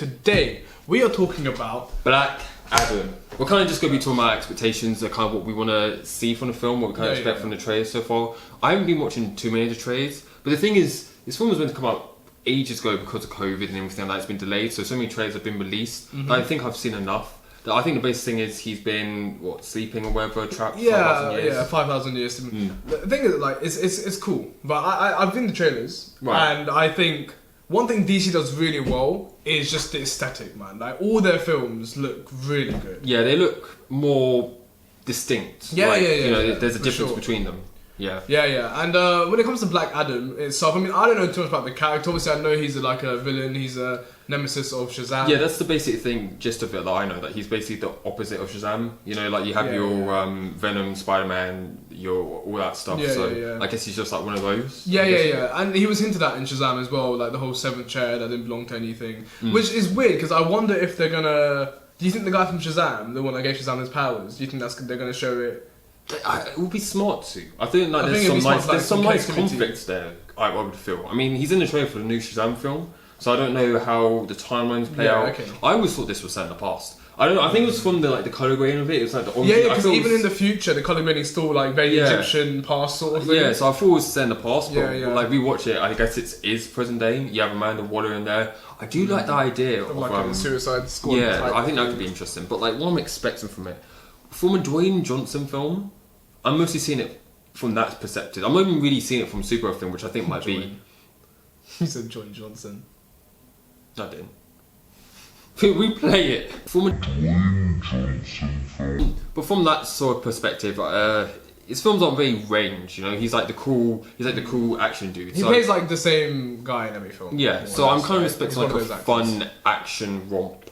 today we are talking about Black Adam. We're kind of just going to be talking about expectations, kind of what we want to see from the film, what we kind of expect from the trailers so far. I haven't been watching too many of the trailers, but the thing is, this film was meant to come out ages ago because of COVID and everything like that. It's been delayed, so many trailers have been released. But I think I've seen enough. I think the basic thing is he's been sleeping or whatever, trapped for 5,000 years. Yeah, 5,000 years. The thing is, like, it's cool, but I've seen the trailers, and I think one thing DC does really well is just the aesthetic, man. Like, all their films look really good. Yeah, they look more distinct. Yeah, there's a difference between them. Yeah. And when it comes to Black Adam itself, I mean, I don't know too much about the character. Obviously, I know he's like a villain. He's a nemesis of Shazam. Yeah, that's the basic thing, just of it that I know, that he's basically the opposite of Shazam. You know, like you have your Venom, Spider-Man, all that stuff. I guess he's just like one of those. Yeah. And he was hinted at in Shazam as well, like the whole seventh chair that didn't belong to anything, which is weird because I wonder if they're gonna. Do you think the guy from Shazam, the one that gave Shazam his powers, do you think they're gonna show it? It would be smart to. I think like there's some nice conflicts there. I would feel. I mean, he's in the trailer for the new Shazam film, so I don't know how the timelines play out. Okay. I always thought this was set in the past. I don't know. I think it was from the color grading of it. It was like the orange. Yeah, because even in the future, the color grading is still like very Egyptian past sort of thing. Yeah, so I thought it was set in the past, but like we watch it, I guess it is present day. You have Amanda Waller in there. I do like the idea of like a Suicide Squad. Yeah, I think that could be interesting. But like what I'm expecting from it. From a Dwayne Johnson film, I'm mostly seeing it from that perspective. I'm not even really seeing it from a superhero film, which I think might be... You said Dwayne Johnson. I didn't. We play it from a Dwayne Johnson film. But from that sort of perspective, his films aren't very range, you know. He's like the cool action dude. He plays like the same guy in every film. Yeah, so I'm kind of expecting like a fun action romp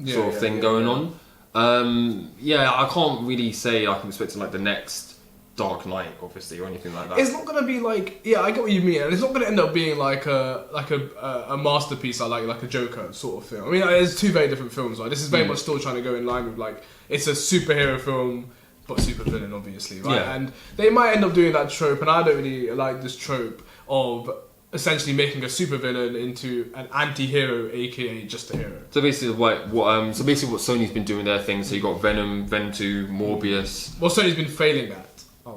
sort of thing going on. I can't really say I'm expecting like the next Dark Knight, obviously, or anything like that. It's not gonna be like, I get what you mean, and it's not gonna end up being like a masterpiece, like a Joker sort of film. I mean, there's two very different films. Right? This is very much still trying to go in line with like it's a superhero film, but super villain, obviously, right? Yeah. And they might end up doing that trope, and I don't really like this trope of essentially making a supervillain into an anti-hero, aka just a hero. So basically, what Sony's been doing their thing. So you got Venom 2, Morbius. What Sony's been failing at.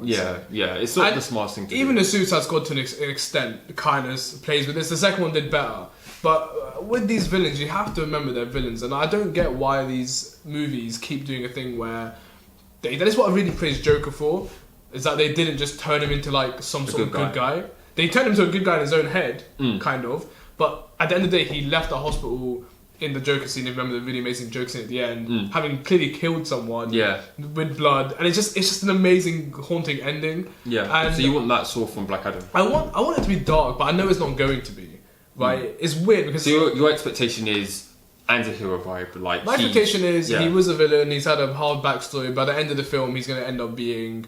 Yeah, it's not the smartest thing to do. Even the Suicide Squad, to an extent, kind of plays with this. The second one did better, but with these villains, you have to remember they're villains, and I don't get why these movies keep doing a thing where that is what I really praise Joker for, is that they didn't just turn him into like some sort of good guy. They turned him to a good guy in his own head, kind of. But at the end of the day, he left the hospital in the Joker scene. If you remember the really amazing Joker scene at the end, having clearly killed someone with blood, and it's just an amazing, haunting ending. Yeah. And so you want that sort from Black Adam? I want it to be dark, but I know it's not going to be. Right? It's weird because so your expectation is anti-hero vibe. Like my expectation is he was a villain. He's had a hard backstory. By the end of the film, he's going to end up being.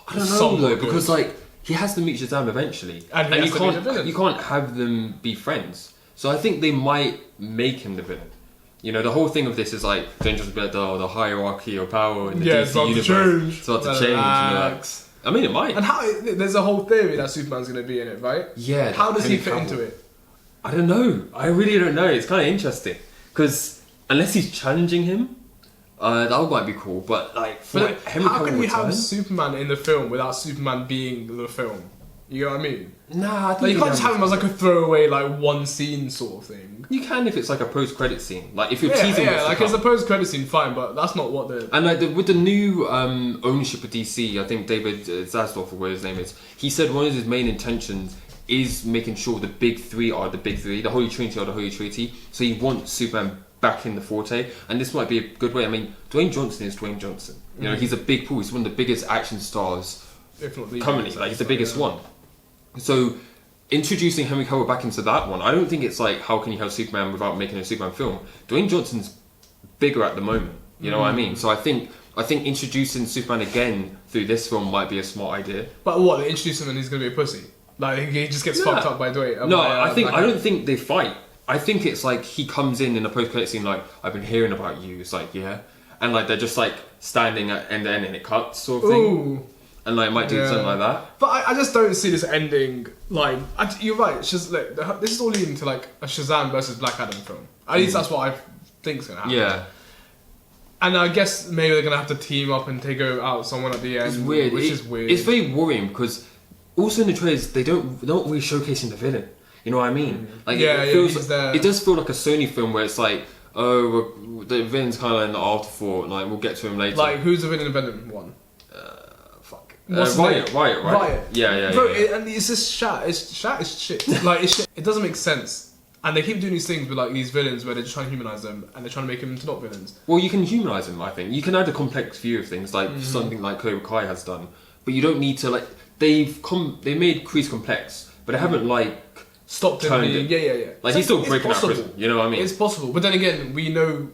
I don't know though, because like. He has to meet Shazam eventually, and you can't have them be friends. So I think they might make him the villain. You know, the whole thing of this is like Dangerous Blood, the hierarchy of power in the DC universe starts to change. I mean, it might. And there's a whole theory that Superman's going to be in it, right? Yeah. How does he fit into it? I don't know. I really don't know. It's kind of interesting because unless he's challenging him. That might be cool, but like, how can you have Superman in the film without Superman being the film? You know what I mean? Nah, I think like, you can't just have him as like a throwaway, like one scene sort of thing. You can if it's like a post-credit scene, like if you're teasing. Yeah, like it's a post-credit scene, fine, but that's not what the. And like with the new ownership of DC, I think David Zaslav, or whatever his name is, he said one of his main intentions is making sure the big three are the big three, the Holy Trinity are the Holy Trinity. So he wants Superman back in the forte, and this might be a good way. I mean, Dwayne Johnson is Dwayne Johnson. You know, he's a big pool. He's one of the biggest action stars currently. Like, he's the biggest one. So, introducing Henry Cavill back into that one, I don't think it's like, how can you have Superman without making a Superman film? Dwayne Johnson's bigger at the moment. You know what I mean? So I think introducing Superman again through this film might be a smart idea. But what? They introduce him and he's going to be a pussy? Like, he just gets fucked up by Dwayne? I don't think they fight. I think it's like he comes in a post-credit scene like, I've been hearing about you. It's like, yeah. And like they're just like standing at end to end and it cuts sort of thing. Ooh. and like might do something like that. But I just don't see this ending like. You're right. It's just like this is all leading to like a Shazam versus Black Adam film. At least that's what I think's gonna happen. Yeah. And I guess maybe they're gonna have to team up and take out someone at the end. It's weird. Which is weird. It's very worrying because also in the trailers they're not really showcasing the villain. You know what I mean? Like it does feel like a Sony film where it's like, oh, the villain's kind of in the afterthought. And, like we'll get to him later. Like who's the villain in Venom 1? Fuck. Riot. Yeah. Bro, and it's just Shat is shit. Like it's shit. It doesn't make sense. And they keep doing these things with like these villains where they're just trying to humanize them and they're trying to make them into not villains. Well, you can humanize them. I think you can add a complex view of things, like something like Cobra Kai has done. But you don't need to like they made Kreese complex, but they haven't like stopped him. Yeah. Like he's still breaking out of prison. You know what I mean? It's possible, but then again, we know.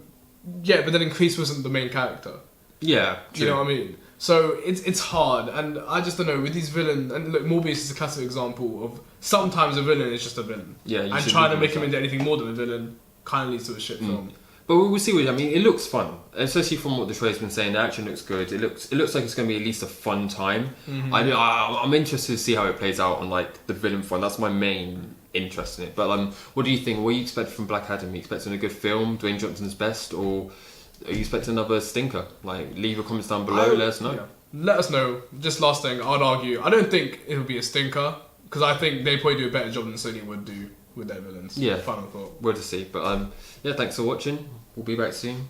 Yeah, but then Kreese wasn't the main character. Yeah, true. You know what I mean? So it's hard, and I just don't know with these villains. And look, Morbius is a classic example of sometimes a villain is just a villain. Yeah, and trying to make him into anything more than a villain kind of leads to a shit film. But we'll see what I mean. It looks fun, especially from what the trailer's been saying. The action looks good. It looks like it's going to be at least a fun time. I'm interested to see how it plays out on like the villain front. That's my main interest in it. But what do you think? What do you expect from Black Adam? Are you expecting a good film, Dwayne Johnson's best, or are you expecting another stinker? Like, leave your comments down below. Let us know. Yeah. Let us know. Just last thing, I'd argue. I don't think it'll be a stinker because I think they probably do a better job than Sony would do with their villains. Yeah. Final thought. We'll just see. But yeah, thanks for watching. We'll be back soon.